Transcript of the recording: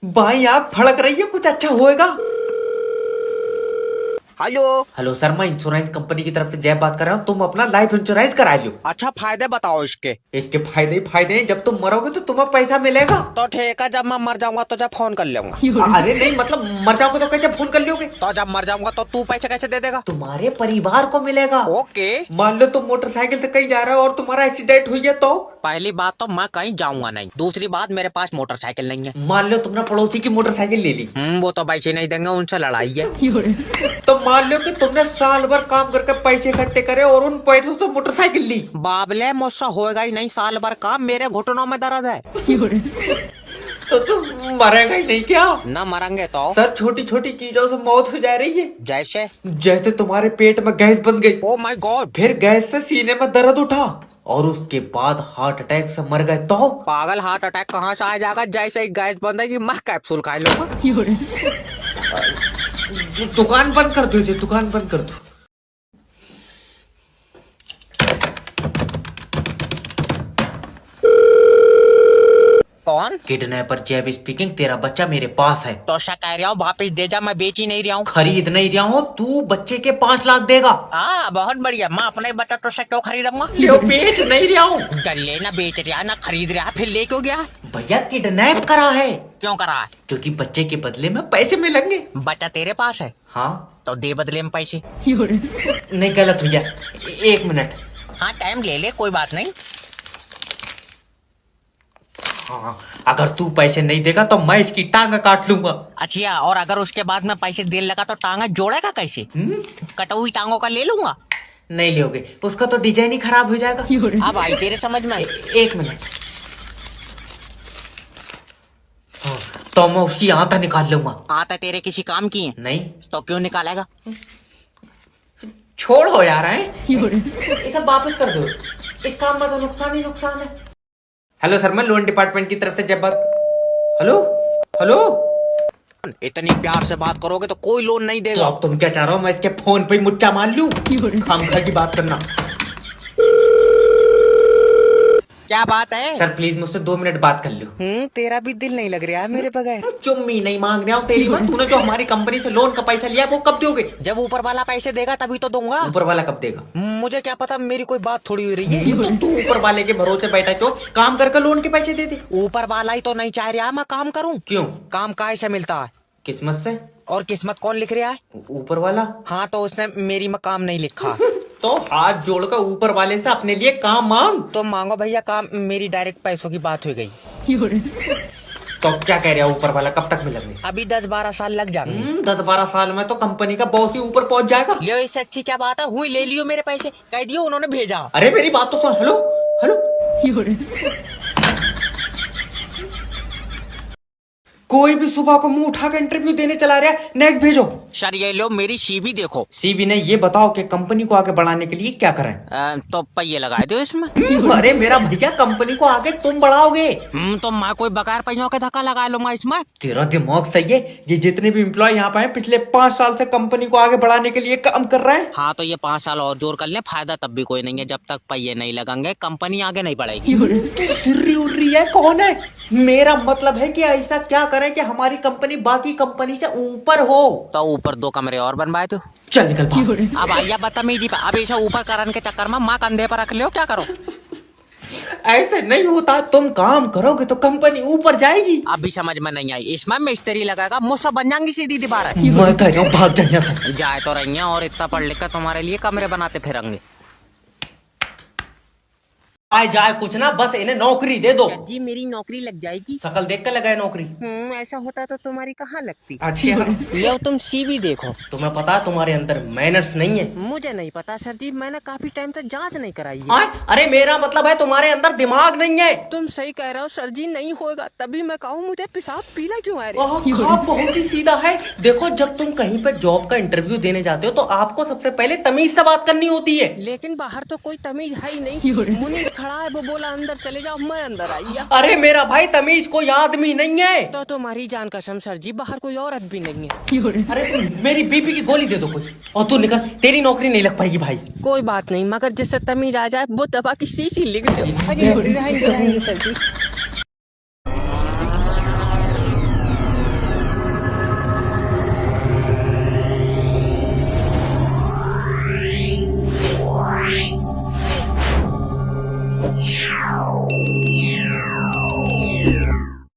By आंख फड़क रही है, कुछ अच्छा होएगा। हेलो। हेलो सर, मैं इंश्योरेंस कंपनी की तरफ से जय बात कर रहा हूँ। तुम अपना लाइफ इंश्योरेंस करा लो। अच्छा, फायदे बताओ इसके। इसके फायदे ही फायदे हैं। जब तुम मरोगे तो तुम्हें पैसा मिलेगा। तो ठीक है, जब मैं मर जाऊंगा तो जब फोन कर लूंगा। अरे नहीं, मतलब मर जाओगे तो कैसे फोन कर लोगे? तो जब मर जाऊंगा तो तू पैसे कैसे दे देगा? तुम्हारे परिवार को मिलेगा। ओके। मान लो तुम मोटरसाइकिल से कहीं जा रहे हो और तुम्हारा एक्सीडेंट हुई है तो? पहली बात तो मैं कहीं जाऊंगा नहीं, दूसरी बात मेरे पास मोटरसाइकिल नहीं है। मान लो तुमने पड़ोसी की मोटरसाइकिल ले ली। वो तो पैसे नहीं देंगे, उनसे लड़ाई है। तो मान लो कि तुमने साल भर काम करके पैसे इकट्ठे करे और उन पैसों से मोटरसाइकिल ली। बाबले, मुझसे होएगा ही नहीं साल भर काम, मेरे घुटनों में दर्द है। तो तुम मरेगा ही नहीं क्या? न मरेंगे तो? सर, छोटी छोटी चीजों से मौत हो जा रही है। जैसे? जैसे तुम्हारे पेट में गैस बन गई, ओ माय गॉड। फिर गैस से सीने में दर्द उठा और उसके बाद हार्ट अटैक से मर गए तो? पागल, हार्ट अटैक कहाँ से आ जाएगा? जैसे ही गैस बंदेगी मैं कैप्सूल खा लूंगा। दुकान बंद कर दो, दुकान बंद कर दो। कौन? किडनैपर जैब स्पीकिंग। तेरा बच्चा मेरे पास है। तो क्या कह रहा हूँ, वापिस दे जा, मैं बेच ही नहीं रहा हूँ। खरीद नहीं रहा हूँ, तू बच्चे के 5 लाख देगा। हाँ, बहुत बढ़िया। मैं अपने बच्चा तो से क्यों खरीदूंगा? ले, बेच नहीं रहा हूँ। गले ना बेच रहा ना खरीद रहा, फिर ले क्यों गया? भैया, किडनैप करा है। क्यों करा है? क्योंकि बच्चे के बदले में पैसे मिलेंगे। बच्चा तेरे पास है? हाँ। तो दे बदले में पैसे। नहीं, गलत भैया, 1 मिनट। हाँ, टाइम ले ले, कोई बात नहीं। हाँ, अगर तू पैसे नहीं देगा तो मैं इसकी टांग काट लूंगा। अच्छा, और अगर उसके बाद में पैसे देने लगा तो टांगा जोड़ेगा कैसे? कटी टांगों का ले लूंगा। नहीं लोगे, उसका तो डिजाइन ही खराब हो जाएगा। अब आई तेरे समझ में? 1 मिनट। हाँ, तो मैं उसकी आंता निकाल लूंगा। आता तेरे किसी काम की है? नहीं। तो क्यों निकालेगा? छोड़ो यार, इसे वापस कर दो। इस काम में तो नुकसान ही नुकसान है। हेलो सर, मैं लोन डिपार्टमेंट की तरफ से जब बात। Hello hello. इतनी प्यार से बात करोगे तो कोई लोन नहीं तो देगा। अब तुम क्या चाह रहे हो, मैं इसके फोन पे ही मुच्चा मार लूं? खामखा की बात करना। क्या बात है? सर प्लीज मुझसे 2 मिनट बात कर लो। तेरा भी दिल नहीं लग रहा है मेरे बगैर। चुम्मी नहीं मांग रहा हूँ तेरी। तूने जो हमारी कंपनी से लोन का पैसा लिया वो कब दोगे? जब ऊपर वाला पैसे देगा तभी तो दूंगा। ऊपर वाला कब देगा? मुझे क्या पता, मेरी कोई बात थोड़ी हो रही है। तो तू ऊपर वाले के भरोसे बैठा क्यों? काम करके लोन के पैसे दे दे। ऊपर वाला ही तो नहीं चाह रहा मैं काम करूं। क्यों? काम काहे से मिलता है? किस्मत से। और किस्मत कौन लिख रहा है? ऊपर वाला। हाँ, तो उसने मेरी में काम नहीं लिखा। तो हाथ जोड़कर ऊपर वाले से अपने लिए काम मांग। तो मांगो भैया काम, मेरी डायरेक्ट पैसों की बात हो गई। तो क्या कह रहे हो, ऊपर वाला कब तक मिलेंगे? अभी 10-12 साल लग जाएंगे। 10-12 साल में तो कंपनी का बॉस ही ऊपर पहुंच जाएगा। लियो, इससे अच्छी क्या बात है? हुई, ले लियो मेरे पैसे, कह दियो उन्होंने भेजा। अरे मेरी बात तो सुन। Hello hello. कोई भी सुबह को मुंह उठा कर इंटरव्यू देने चला रहा है। नेक्स्ट भेजो। सर ये लो, मेरी सीवी देखो। सीबी ने ये बताओ कि कंपनी को आगे बढ़ाने के लिए क्या करें? तो पहिए लगा दो इसमें। अरे मेरा भैया, कंपनी को आगे तुम बढ़ाओगे। तो मैं कोई बगैर पहियों के धक्का लगा लूंगा इसमें। तेरा दिमाग सही है। ये जितने भी एम्प्लॉय यहाँ पे हैं, पिछले 5 साल से कंपनी को आगे बढ़ाने के लिए काम कर रहे हैं। हाँ, तो ये 5 साल और जोर कर ले, फायदा तब भी कोई नहीं है। जब तक पहिए नहीं लगेंगे कंपनी आगे नहीं बढ़ेगी। सिर्री उर्री है, कौन है? मेरा मतलब है कि ऐसा क्या करें कि हमारी कंपनी बाकी कंपनी से ऊपर हो। तो ऊपर 2 कमरे और बनवाए तो। चल निकल भाग। अब आइया बदतमीजी पे। अब ऐसा ऊपर करने के चक्कर में माँ कंधे पर रख लियो, क्या करो? ऐसे नहीं होता। तुम काम करोगे तो कंपनी ऊपर जाएगी। अभी समझ में नहीं आई। इसमें मिस्त्री लगाएगा, मुझसे बन जाएंगी सीधी दीवार। मैं कह रहा हूँ भाग जाइए। जाए तो रही हैं और इतना पढ़ लिख कर तुम्हारे लिए कमरे बनाते फिरेंगे। आए जाए कुछ ना, बस इन्हें नौकरी दे दो। जी, मेरी नौकरी लग जाएगी। शकल देख कर लगाए नौकरी। ऐसा होता तो तुम्हारी कहाँ लगती। अच्छा, ले तुम सीवी देखो। तुम्हें पता है तुम्हारे अंदर मैनर्स नहीं है? मुझे नहीं पता सर जी, मैंने काफी टाइम से जांच नहीं कराई है। अरे मेरा मतलब है तुम्हारे अंदर दिमाग नहीं है। तुम सही कह रहे हो सर जी, नहीं होगा तभी मैं कहूँ मुझे पेशाब पीला क्यों आ रहा है। खाब बहुत ही सीधा है। देखो, जब तुम कहीं पर जॉब का इंटरव्यू देने जाते हो तो आपको सबसे पहले तमीज से बात करनी होती है। लेकिन बाहर तो कोई तमीज है ही नहीं। मुनीष खड़ा है, वो बोला अंदर चले जाओ, मैं अंदर आई। अरे मेरा भाई, तमीज कोई आदमी नहीं है। तो तुम्हारी जान कसम सर जी, बाहर कोई औरत भी नहीं है। अरे तुम मेरी बीपी की गोली दे दो कोई, और तू निकल। तेरी नौकरी नहीं लग पाएगी भाई। कोई बात नहीं, मगर जिससे तमीज आ जाए वो दबा की सीसी लिख दो। रहेंगे सर जी।